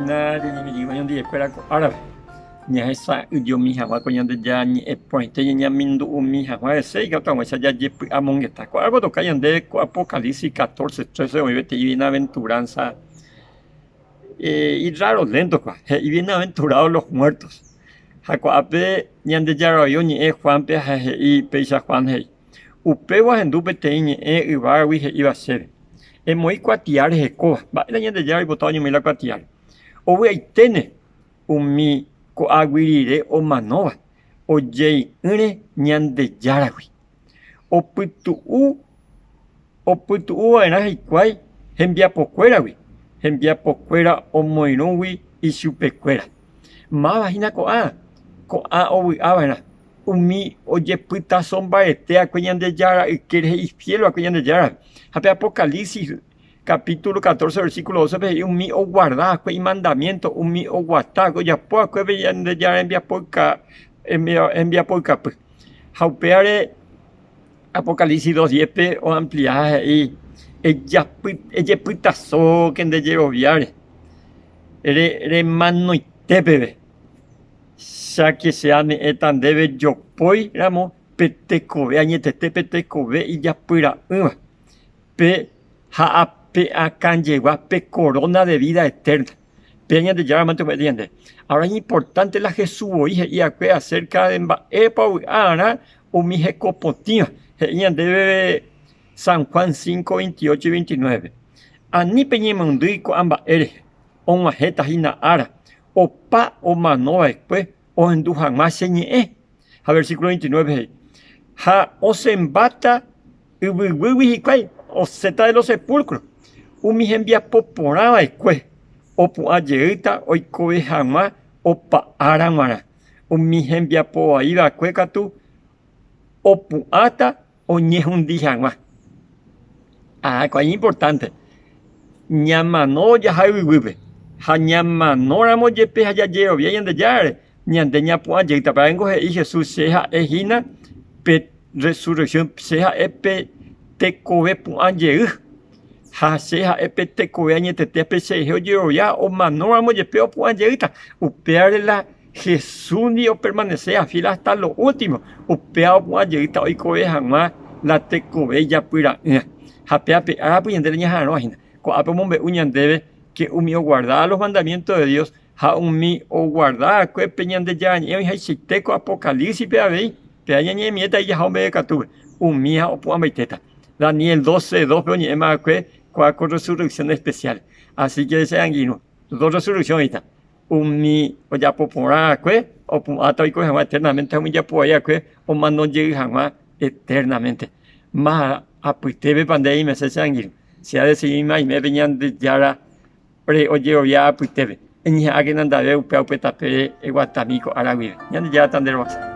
Hina ñeñemiri oñondi'ekuérako árape ñahesa'yjomi hag̃ua ko ñandeja ñe'ẽpoĩte ñeñamindu'umi hag̃ua heséiga otag̃uaicha jajepy'a amongeta. Ko'ág̃a toka ñande ko Apocalipsis 14:13 oĩvete bienaventuranza y raro lento he'i bienaventurados los muertos. Ha ko'ápe ñandejaravai oñe'ẽ Juanpe ha he'i péicha Juan he'i upégua hendu peteĩ ñe'ẽ yváragui he'íva chéve emoĩ kuatiáre hekóva mba'éra ñandejára oipota oñemoĩla kuatiáre ovy'aiténe umi ko'águi rire omanóva ojei'ỹre ñandejáragui opytu'uva'erã hikuái hembiapokuéragui hembiapokuéra omoirũgui ichupekuéra mávahína ko'ã ovy'ava'erã umi ojepytaso mbaretéakue ñandejára yke rehe infieloakue ñandejára hape Apocalipsis capítulo 14 versículo 12 pe umi oguardakue imandamiento umi oguatákue ojapoakuépe ñandejára hembiapoykápy ha upévare Apocalipsis 2:10 pe oampliaha he'i ejepytasóke ndejeroviáre remanoitépepe cháke che ane'ẽta ndéve jopóiramo petekove añetete petekove ijapyra'ỹva pe pe akãjegua pe corona de vida eterna pe ñandejára manteguete ñande. Ahora es importante la Jesúsvoi he'íakue acerca de mba'épa ovy'a'arã umi hekopotĩva he'i ñandéve San Juan 5:28 y 29 ani peñemondýi ko'ã mba'ére og̃uahẽtahína ára opa omanova'ekue ohendu hag̃ua cheñe'ẽ ha versículo 29 he'i ha osẽmbáta yvyguýgui hikuái osẽta de los sepulcros umi hembiapoporãva'ekue opu'ãjeýta oikove hag̃ua opa'ára g̃uarã umi hembiapovaiva'ekue katu opu'ãta oñehũndi hag̃ua. Kuañi importante ñamano jaha yvyguýpe ha ñamanóramo jepe ha jajerovia ñandejárare ñande ñapu'ãjeýta paravengo he'i Jesús che ha'ehína pe resurrección che ha'e pe tekove pu'ãjey ha che ha'e pe tekove añetetéa pe chehe ojerovia omanóramo jepe opu'ãjeýta upévare la Jesús ni permanece a fila hasta lo último upéva opu'ãjeýta oikove hag̃ua la tekove ijapyra'ỹa ha péape árape ñande ñaharõahína ko'ápe omombe'u ñandéve que umi oguardaba los mandamientos de Dios ha umi oguardakue pe ñandejára ñe'ẽ oihaichaitéko Apocalipsis pe avei pe añañe'ẽmieta ijaha ombevekatúpe umi ha opu'ãmbaitéta. Daniel 12:2 pe oñe'ẽmava'ekue con resurrección especial. Así que ese anguino dos resurrección ita umi ojapoporãkue opu'ãta oikove hag̃ua eternamente umi japovai'akue omanójey hag̃ua eternamente ma apytépe pande imese che angirũ se ha decidido maimépe ñandejára ojerovia apytépe eñeha'ãke nandave upéva upe tape eguatamíko áraguive ñandejára tanderovasa.